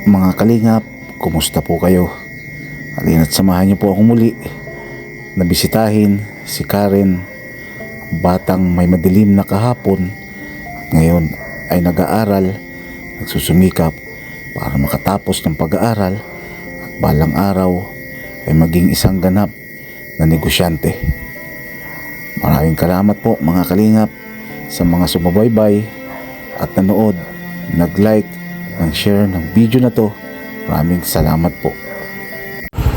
Mga kalingap, kumusta po kayo? Halina't samahan niyo po ako muli na bisitahin si Karen, ang batang may madilim na kahapon at ngayon ay nag-aaral, nagsusumikap para makatapos ng pag-aaral at balang araw ay maging isang ganap na negosyante. Maraming salamat po mga kalingap sa mga sumubaybay at nanood, nag-like, nag-share ng video na to. Maraming salamat po.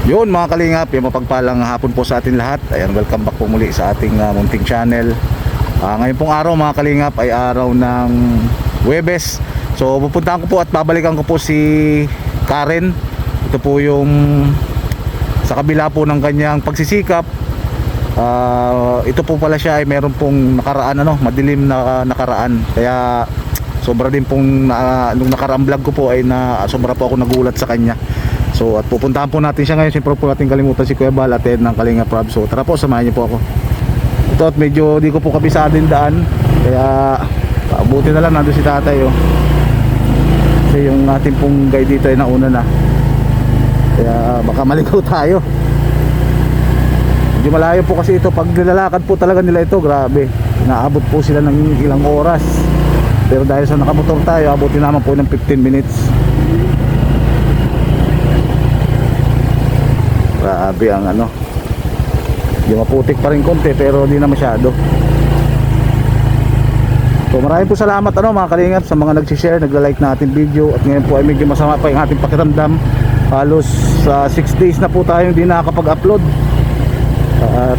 Yun mga kalingap, yung mapagpalang hapon po sa atin lahat. Ayan, welcome back po muli sa ating munting channel. Ngayon pong araw mga kalingap ay araw ng Huwebes. So pupuntahan ko po at babalikan ko po si Karen. Ito po yung sa kabila po ng kanyang pagsisikap. Ito po pala siya ay meron pong nakaraan, madilim na nakaraan. Kaya sobra din pong nung nakaraang vlog ko po ay sobra po ako nagulat sa kanya. So at pupuntahan po natin siya ngayon. Siyempre po natin kalimutan si Kuya Bal at ng Kalingap Rob. So tara po, samahan niyo po ako. Ito at medyo di ko po kabisado yung daan. Kaya buti na lang nandun si tatay Kasi yung ating pong guide dito ay nauna na. Kaya baka maligaw tayo. Medyo malayo po kasi ito. Pag nilalakad po talaga nila ito, grabe, inaabot po sila ng ilang oras. Pero dahil sa nakamotor tayo, abutin naman po ng 15 minutes. Grabe ang yung maputik pa rin konti pero hindi na masyado. So maraming po salamat mga kalingap sa mga nag-share, nagla-like na ating video. At ngayon po ay medyo masama pa yung ating pakiramdam. Halos 6 days na po tayo hindi nakakapag-upload.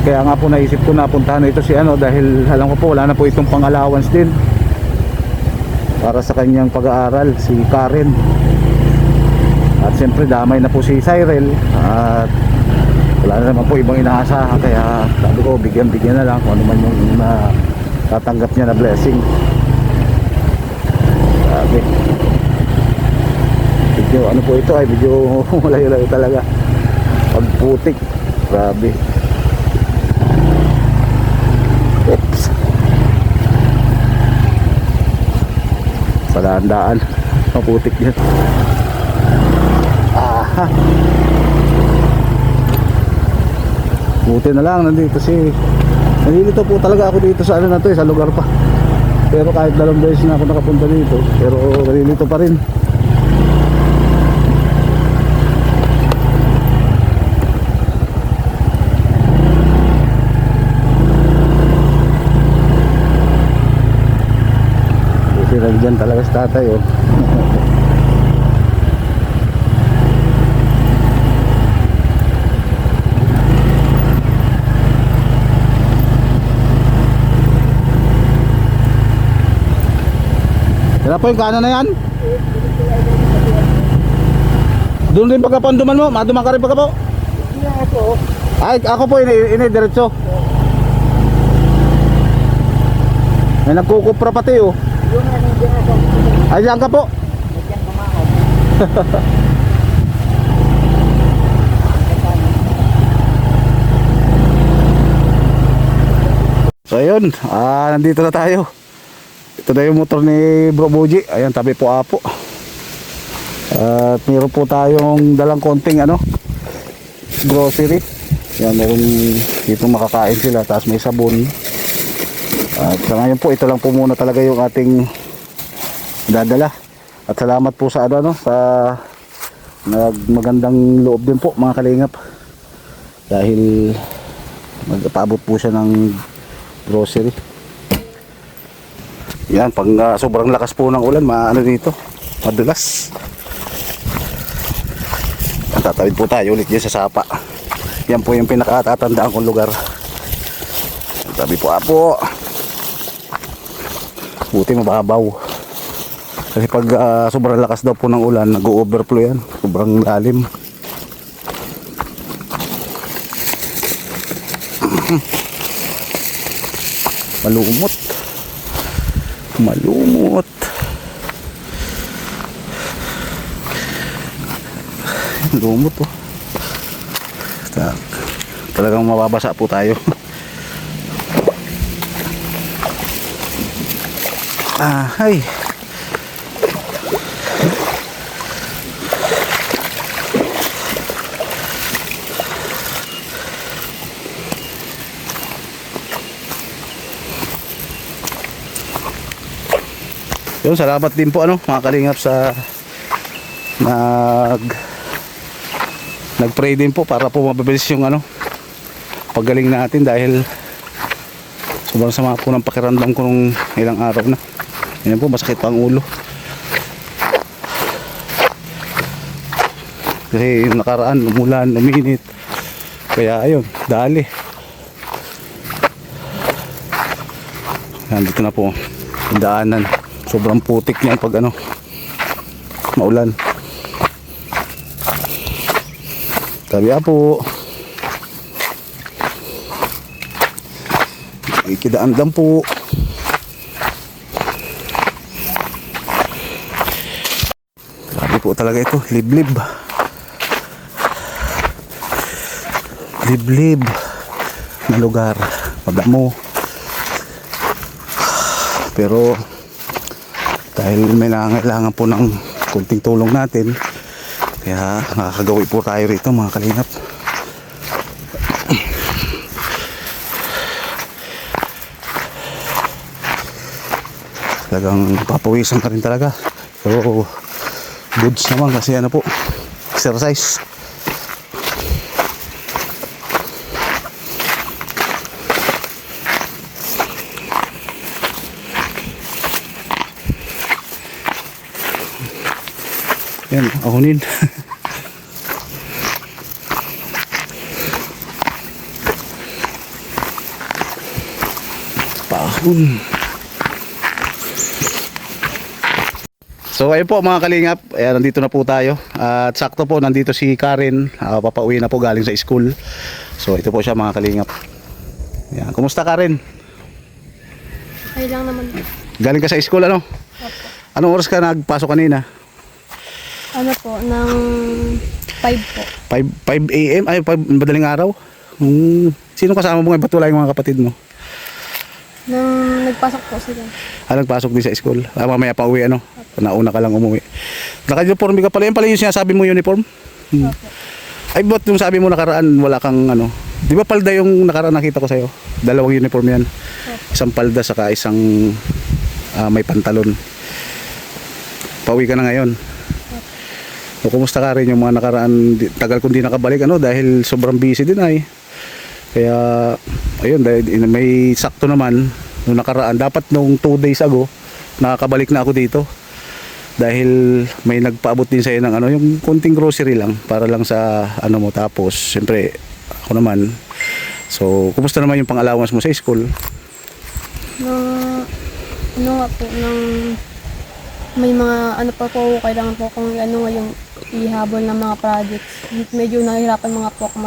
Kaya nga po naisip ko na puntahan na ito si dahil alam ko po wala na po itong pang-allowance din para sa kanyang pag-aaral, si Karen. At siyempre damay na po si Cyril. At wala na naman po ibang inaasahan. Kaya sabi ko bigyan na lang kung ano man yung tatanggap niya na blessing. Sabi video po ito ay video malayo-layo talaga. Pagputik, grabe. Oops. Sa daan maputik yan. Buti na lang nandito nalilito po talaga ako dito sa na to sa lugar pa. Pero kahit 2 beses na ako nakapunta dito, pero nalilito pa rin. Buti na dyan talaga sa tatay Kaya po yung kanan na yan. Doon din pagkapanduman mo, maduman ka rin pagka po. Ay, ako po ini diretso. May nagkukupra pati Ay, diyan ka po. So ayun, nandito na tayo. Ito na yung motor ni Bro Boji. Ayan, tabi po apo. At meron po tayong dalang konting grocery. Yan, meron dito makakain sila. Tapos may sabon. At sa ngayon po, ito lang po muna talaga yung ating dadala. At salamat po sa sa magandang loob din po mga kalingap. Dahil magpaabot po siya ng grocery. Yan, pag sobrang lakas po ng ulan, dito, madulas. Tatawid po tayo ulit dyan sa sapa. Yan po yung pinakatatandaan kong lugar. Tabi po apo. Buti mababaw. Kasi pag sobrang lakas daw po ng ulan, nag-overflow yan. Sobrang lalim. Malumot. Lumot talagang mababasa po tayo. Ay Yun, salamat din po mga kalingap sa nag-pray din po para po mabilis yung paggaling natin, dahil sobrang sama po ng pakiramdam ko nung ilang araw na. Yan po, masakit pa ang ulo. Kasi yung nakaraan, umulan, uminit. Kaya ayun, dali. Nandito na po yung daanan. Sobrang putik niyan pag maulan. Sabi po, ikidaandam po. Grabe po talaga ito, liblib. Liblib na lugar, madamo. Pero dahil may nangangailangan po ng kunting tulong natin, kaya nakakagawi po tayo rito mga kalingap. Talagang papawisan ka rin talaga. Pero goods naman kasi po, exercise. Yan, ahonin. Pahon. So ayun po mga kalingap, ayan, nandito na po tayo. At sakto po nandito si Karen, papauwi na po galing sa school. So ito po siya mga kalingap. Ayan, kumusta Karen? Ay lang naman. Galing ka sa school Opo. Anong oras ka nagpasok kanina? Ano po, ng 5 po. 5 AM? Ay, 5 madaling araw? Sino kasama mo ngayon? Ba't wala yung mga kapatid mo? Nung nagpasok po sila. Nagpasok din sa school. Mamaya pa uwi Nauna ka lang umuwi. Naka-uniform ka pala. Yan pala yung sinasabi mo uniform? Opo. Ay, ba't yung sabi mo nakaraan wala kang Di ba palda yung nakaraan nakita ko sa'yo? Dalawang uniform yan. Opo. Isang palda saka isang may pantalon. Pauwi ka na ngayon. O kumusta ka rin yung mga nakaraan? Tagal kong di nakabalik dahil sobrang busy din ay. Kaya ayun, dahil may sakto naman nung nakaraan. Dapat nung 2 days ago nakakabalik na ako dito. Dahil may nagpaabot din sa'yo ng yung konting grocery lang para lang sa mo. Tapos siyempre ako naman. So kumusta naman yung pang-allowance mo sa school? Nga po, nung may mga pa po, kailangan po kung yung ihabol ng mga projects. Medyo nahihirapan mga po ako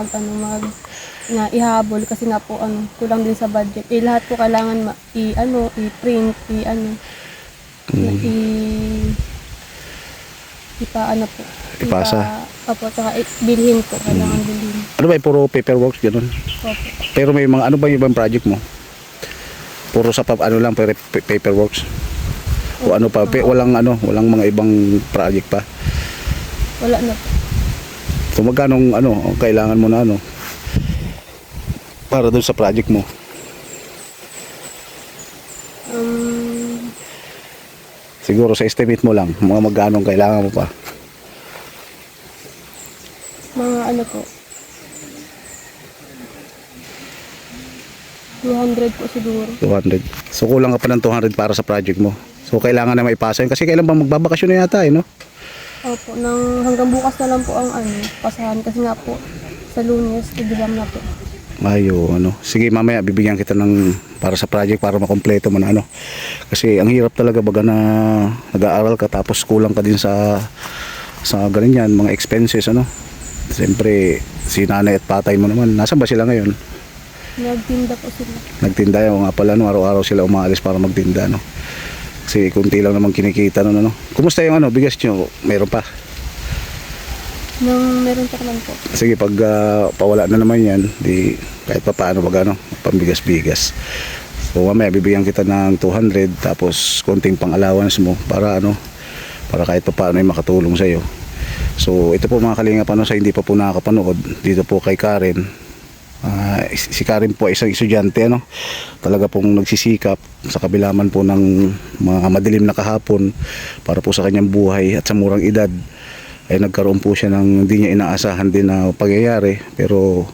ihabol kasi nga po kulang din sa budget. Lahat po kailangan i-print, po. Ipasa. Opo, tsaka bilhin po, kailangan bilhin. Ano ba, puro paperwork ganun? Opo. Pero may mga ba yung ibang project mo? Puro sa lang paperworks? O pa, walang mga ibang project pa? Wala na po. So magkano kailangan mo na para doon sa project mo? Siguro sa estimate mo lang, mga magkano kailangan mo pa? Mga po, 200 po siguro. 200. So kulang ka pa ng 200 para sa project mo. So kailangan na maipasa yun. Kasi kailan ba magbabakasyon na yata no? Opo, hanggang bukas na lang po ang pasahan. Kasi nga po, sa Lunes, exam na po. Ayo, sige mamaya bibigyan kita ng para sa project para makompleto mo na Kasi ang hirap talaga baga na nag-aaral ka tapos kulang ka din sa ganyan, mga expenses Siyempre, si nanay at patay mo naman. Nasaan ba sila ngayon? Nagtinda po sila. Nagtinda yun nga pala araw-araw sila umaalis para magtinda Kasi kunti lang naman kinikita Kumusta yung bigas nyo? Meron pa? Meron pa naman po. Sige, pag pawala na naman yan, di kahit pa paano pambigas-bigas. So mamaya bibigyan kita ng 200 tapos konting pang-allowance mo para para kahit pa paano ay makatulong sa iyo. So ito po mga kalingap sa hindi pa po nakakapanood dito po kay Karen. Si Karen po ay isang estudyante, ano, talaga pong nagsisikap sa kabilaman po ng mga madilim na kahapon para po sa kanyang buhay at sa murang edad ay nagkaroon po siya ng hindi niya inaasahan din na pangyayari. Pero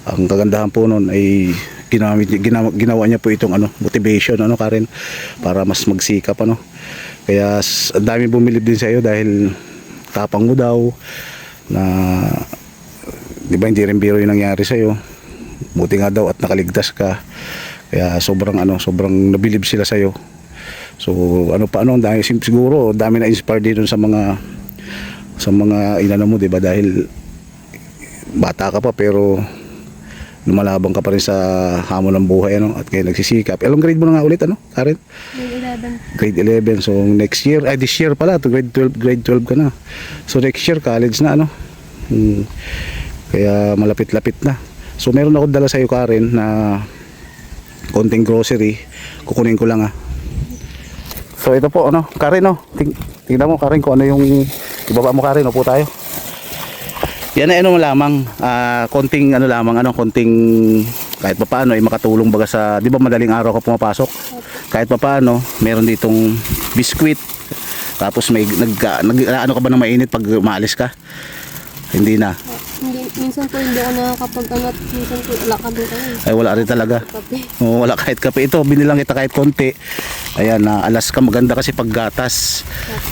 ang kagandahan po noon ay ginawa niya po itong motivation, Karen, para mas magsikap, kaya ang dami bumilib din sa iyo dahil tapang mo daw na, di ba, hindi rin biro yung nangyari sa iyo. Buti nga daw at nakaligtas ka. Kaya sobrang nabilib sila sa iyo. So dahil siguro dami na inspired din sa mga inano mo, 'di ba? Dahil bata ka pa pero lumalabang ka pa rin sa hamon ng buhay, at kaya nagsisikap. Ilang grade mo na nga ulit, Karen? Grade 11. Grade 11. So next year, this year pala to grade 12 ka na. So next year college na, Kaya malapit-lapit na. So meron ako dala sa iyo, Karen, na konting grocery. Kukunin ko lang, So ito po, Karen, tingnan mo, Karen, kung ano yung ibaba mo, Karen, po tayo. Yan ay lamang, konting konting kahit papaano ay makatulong baga sa, di ba madaling araw ka pumapasok? Kahit papaano, meron ditong biskwit. Tapos may ka ba ng mainit pag maalis ka? Hindi na. Minsan po hindi ako nakakapag-angat. Minsan po wala kami kayo. Ay wala rin talaga. Kape. Wala kahit kape. Ito, binilang kita kahit konti. Ayan, alas ka, maganda kasi paggatas.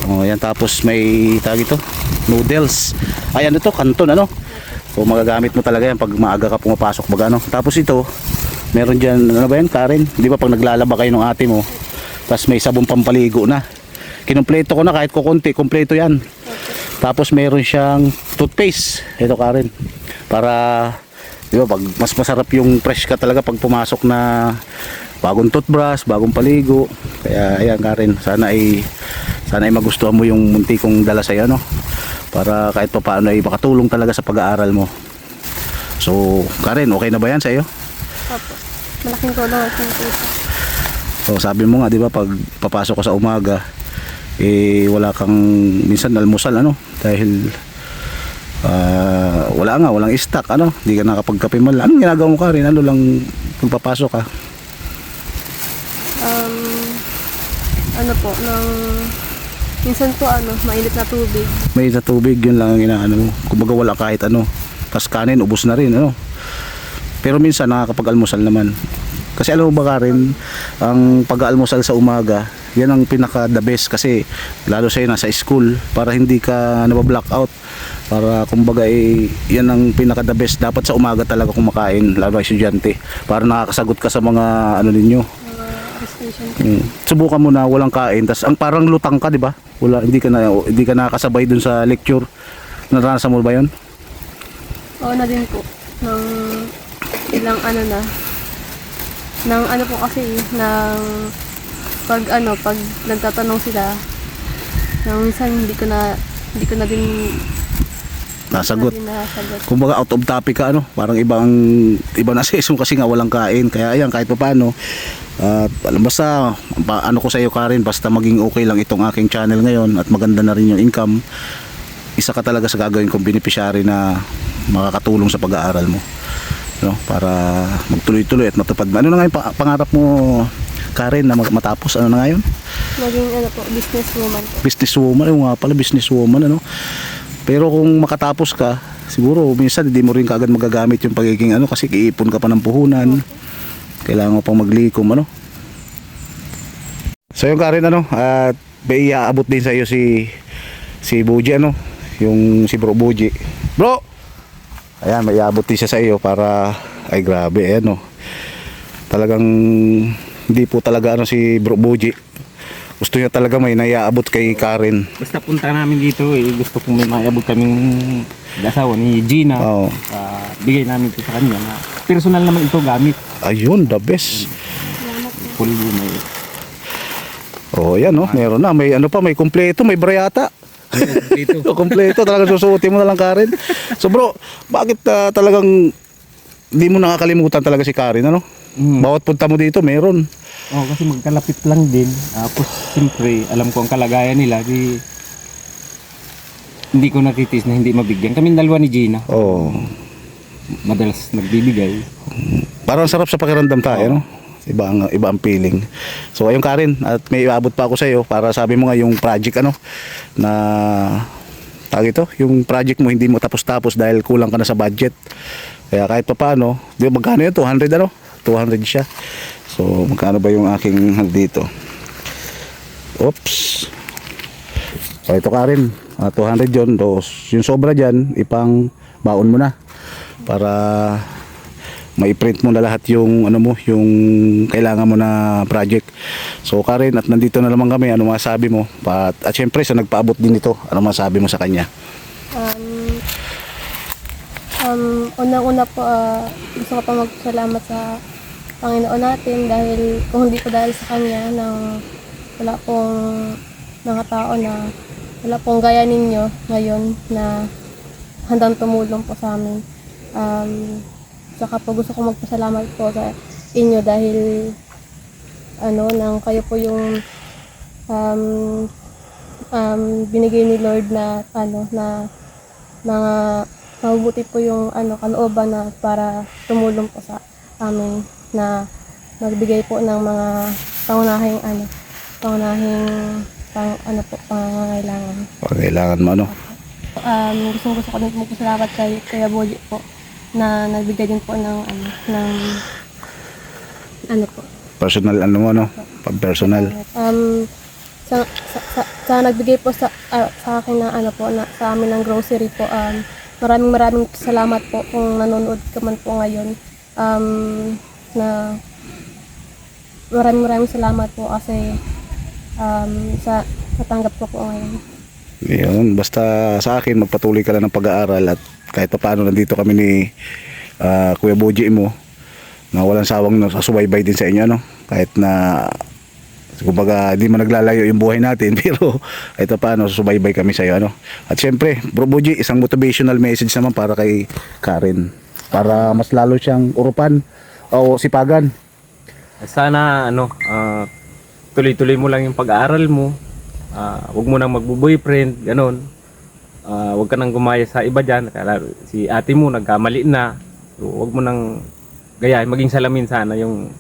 Ayan, tapos may tawag ito, noodles. Ayan, ito, kanton, So magagamit mo talaga yan pag maaga ka pumapasok baga, Tapos ito, meron dyan, ba yan, Karen? Di ba pag naglalaba kayo ng ate mo, tapos may sabong pampaligo na. Kinumpleto ko na kahit kukunti, kumpleto yan. Tapos meron siyang toothpaste. Ito, Karen. Para, di ba, pag mas masarap yung fresh ka talaga pag pumasok na bagong toothbrush, bagong paligo. Kaya, ayan, Karen. Sana ay magustuhan mo yung munti kong dala sa'yo, Para kahit pa paano ay makatulong talaga sa pag-aaral mo. So, Karen, okay na ba yan sa'yo? Opo. Malaking tulong at yung ito. So, sabi mo nga, di ba, pag papasok ko sa umaga, wala kang minsan almusal, dahil walang stock, hindi ka nakapagkape man lang. Anong ginagawa mo, Karen? Ano lang kung papasok ka? Minsan po mainit na tubig. May sa tubig, yun lang ang inaano mo. Kumbaga wala kahit tas kanin, ubos na rin, Pero minsan nakakapag-almusal naman. Kasi alam mo ba, Karen, ang pag-aalmusal sa umaga, yan ang pinaka the best kasi lalo sa'yo nasa school para hindi ka nabablock out. Para kumbaga yan ang pinaka the best. Dapat sa umaga talaga kumakain, lalo ay estudyante. Para nakakasagot ka sa mga ninyo. Subukan mo na walang kain, tas ang parang lutang ka, di ba? Hindi ka nakakasabay dun sa lecture. Naranasan mo ba 'yon? Oo na din po. Nang ilang po kasi pag nagtatanong sila, minsan hindi ko na din nasagot. Kumbaga out of topic ka, parang iba na season kasi nga walang kain. Kaya ayan, kahit paano, basta ko sa iyo, Karen, basta maging okay lang itong aking channel ngayon at maganda na rin yung income, isa ka talaga sa gagawin kong beneficiary na makakatulong sa pag-aaral mo, para magtuloy-tuloy at matupad. Ano na nga yung pangarap mo, Karen, na matapos? Ano na nga yun? Maging businesswoman po. Businesswoman, yung nga pala, businesswoman, Pero kung makatapos ka, siguro minsan hindi mo rin kaagad magagamit yung pagiging kasi iipon ka pa ng puhunan. Kailangan mo pang maglikom, So yung, Karen, at may iaabot din sa iyo si Buji, yung si Bro Buji. Bro! Ayan, may iaabot din siya sa iyo para, ay grabe, talagang hindi po talaga si Bro Buji. Gusto niya talaga may naiaabot kay Karen. Basta punta namin dito, gusto kong may maiabot kaming asawa ni Gina. Oo. Bigay namin ito sa kanya na personal naman ito gamit. Ayun, the best. Full may. Oh, yan, meron na. May may kumpleto, may brayata. Dito. Kumpleto, talaga susuotin mo na lang, Karen. So bro, bakit talagang di mo nakakalimutan talaga si Karen, Bawat punta mo dito, meron. Kasi magkalapit lang din. Tapos siyempre, alam ko ang kalagayan nila. Hindi ko natitiis na hindi mabigyan. Kaming dalawa ni Gina. Oh. madalas nagbibigay. Parang sarap sa pakiramdam tayo, no? Iba ang feeling. So ayun Karen, at may iabot pa ako sa iyo para sabi mo nga yung project ano na tawag ito, yung project mo hindi mo tapos-tapos dahil kulang ka na sa budget. Kaya kahit pa paano, di ba magkano yun? 200 ano? 200 siya. So magkano ba yung aking dito? Oops. So ito Karen, 200 yun. Yung sobra dyan, ipang baon mo na para ma-print mo na lahat yung ano mo, yung kailangan mo na project. So Karen, at nandito na naman kami, ano masabi mo? At syempre sa nagpaabot din ito, ano masabi mo sa kanya? Unang-una po, gusto ko pa magpasalamat sa Panginoon natin dahil kung hindi po dahil sa Kanya nang wala pong mga tao na wala pong gaya ninyo ngayon na handang tumulong po sa amin. Saka po gusto ko magpasalamat po sa inyo dahil nang kayo po yung binigay ni Lord na na mga mabubuti po yung kalooban na para tumulong po sa amin na magbigay po ng mga pangunahing pangangailangan. Kailangan mo ano? Gusto ko din magpasalamat kay Kuya Boji po na nagbigay din po ng po. Personal pag-personal. Sa nagbigay po sa akin na sa amin ng grocery po. Maraming salamat po kung nanonood ka man po ngayon. Na maraming salamat po kasi sa natanggap ko po ngayon. Yun, basta sa akin magpatuloy ka lang ng pag-aaral at kahit pa paano nandito kami ni Kuya Boji mo na walang sawang nasubaybay din sa inyo ano, kahit na kumbaga di man naglalayo yung buhay natin pero kahit pa paano susubaybay kami sa iyo ano. At syempre Bro Boji, isang motivational message naman para kay Karen para mas lalo siyang urupan o sipagan. Sana tuloy-tuloy mo lang yung pag-aaral mo. Huwag mo nang magbo-boyfriend, ganun. Huwag ka nang gumaya sa iba dyan. Si ate mo nagkamali na. So, huwag mo nang gayahin. Maging salamin sana yung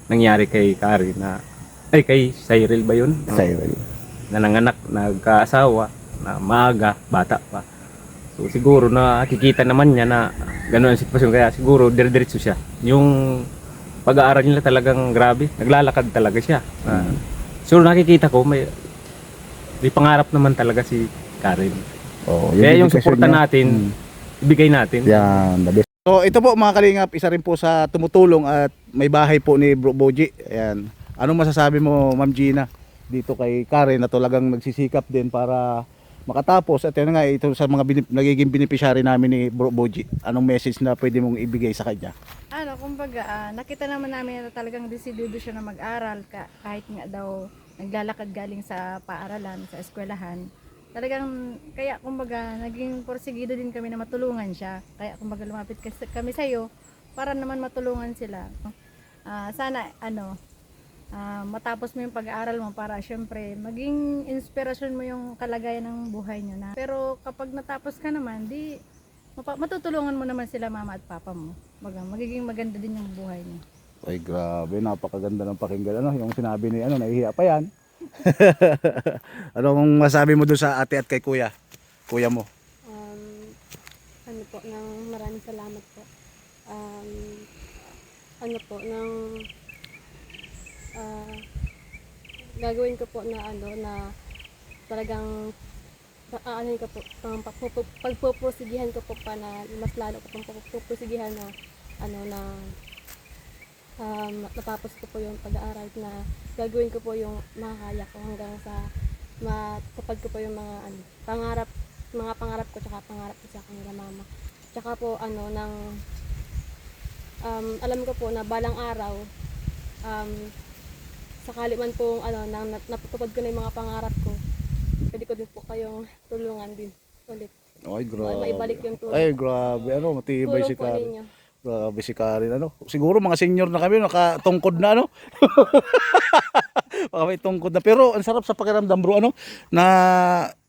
nangyari kay Karen kay Cyril ba yun? Cyril. Na nanganak, nagkaasawa, na maaga, bata pa. So siguro nakikita naman niya na gano'n ang sitwasyon. Kaya siguro dire-diretso siya. Yung pag-aaral nila talagang grabe. Naglalakad talaga siya. So nakikita ko may pangarap naman talaga si Karen. Kaya yung suporta natin, ibigay natin. Yan, the best. So ito po mga kalingap, isa rin po sa tumutulong at may bahay po ni Bro Boji. Ayan. Anong masasabi mo Ma'am Gina dito kay Karen na talagang nagsisikap din para makatapos? At yun nga, ito sa mga nagiging beneficiary namin ni Bro Boji. Anong message na pwede mong ibigay sa kanya? Kumbaga, nakita naman namin na talagang desidido siya na mag-aral kahit nga daw naglalakad galing sa paaralan, sa eskwelahan. Talagang, kaya kumbaga, naging porsigido din kami na matulungan siya. Kaya kumbaga lumapit kami sa iyo para naman matulungan sila. Sana, matapos mo yung pag-aaral mo para syempre maging inspirasyon mo yung kalagayan ng buhay niyo na. Pero kapag natapos ka naman, di matutulungan mo naman sila mama at papa mo. Magiging maganda din yung buhay niyo. Ay grabe, napakaganda ng pakinggan yung sinabi ni nahihiya pa yan. Anong masabi mo doon sa ate at kay kuya mo? Nang maraming salamat po. Gagawin ko po na na talagang pagpupusigihan ko po pa na mas lalo ko pang pagpupusigihan na natapos ko po yung pag-aaral na gagawin ko po yung makakaya ko hanggang sa matupad ko po yung mga pangarap ko tsaka pangarap ko sa kanila mama. Tsaka po alam ko po na balang araw sakali man pong nang napatupad ko na yung mga pangarap ko, pwede ko din po kayong tulungan din ulit. Ay grabe. Maibalik yung tulong. Ay grabe, matibay Tulong si po Karen. ninyo. Grabe si Karen, siguro mga senior na kami, nakatungkod na Baka may tungkod na, pero ang sarap sa pakiramdam bro, na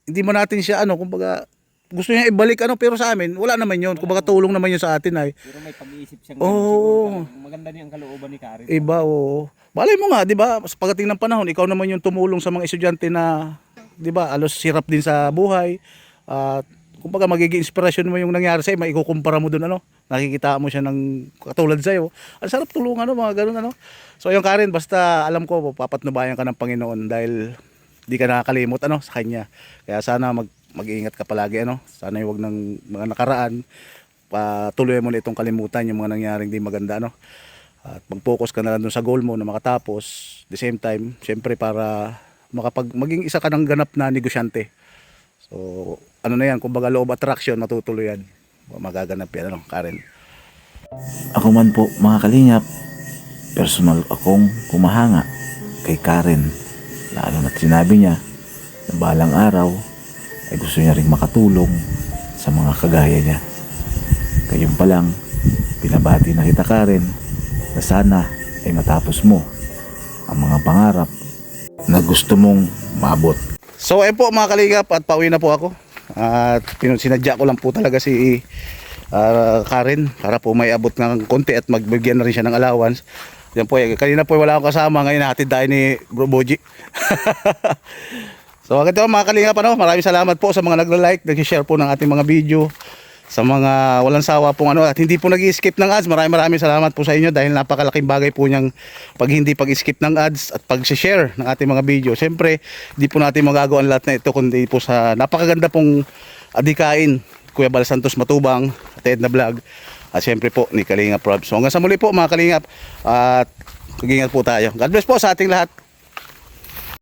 hindi mo natin siya kumbaga gusto niya ibalik pero sa amin wala naman yun. Kumbaga tulong naman yun sa atin ay. Pero may pag-iisip siyang Oo. siguro, maganda din ang kalooban ni Karen. Iba, oo. Balay mo nga, di ba? Sa pagdating ng panahon, ikaw naman yung tumulong sa mga estudyante na, di ba, alos sirap din sa buhay. At kumbaga magiging inspirasyon mo yung nangyari sa'yo, maikukumpara mo dun, nakikita mo siya ng katulad sa'yo. Ang sarap tulungan, mga ganun, So yung Karen, basta alam ko, papatnubayan ka ng Panginoon dahil di ka nakakalimot, sa Kanya. Kaya sana mag-iingat ka palagi, Sana yung wag ng mga nakaraan, patuloy mo na itong kalimutan yung mga nangyaring di maganda, At mag-focus ka na lang dun sa goal mo na makatapos. The same time, syempre para maging isa ka ng ganap na negosyante. So, na yan, kumbaga law of attraction, matutuloy yan. Magaganap yan, Karen. Ako man po mga kalingap, personal akong humahanga kay Karen. Lalo na't sinabi niya na balang araw ay gusto niya ring makatulong sa mga kagaya niya. Kayong pa lang, pinabati na kita Karen na sana ay matapos mo ang mga pangarap na gusto mong maabot. So, ayun po mga kalingap at pauwi na po ako. At sinadya ko lang po talaga si Karen para po may abot ng konti at magbigyan na rin siya ng allowance. Yan po, kanina po wala akong kasama, ngayon hatid tayo ni Bro Boji. So agad mga kalingap, maraming salamat po sa mga nagla-like, nag-share po ng ating mga video, sa mga walang sawa pong at hindi po nag-skip ng ads. Maraming salamat po sa inyo dahil napakalaking bagay po niyang hindi pag-skip ng ads at pag-share ng ating mga video. Siyempre, di po natin magagawa ang lahat na ito kundi po sa napakaganda pong adikain Kuya Bal Santos Matubang at Edna Vlog at siyempre po ni Kalingap Rob. So hanggang sa muli po mga kalingap at mag-ingat po tayo. God bless po sa ating lahat.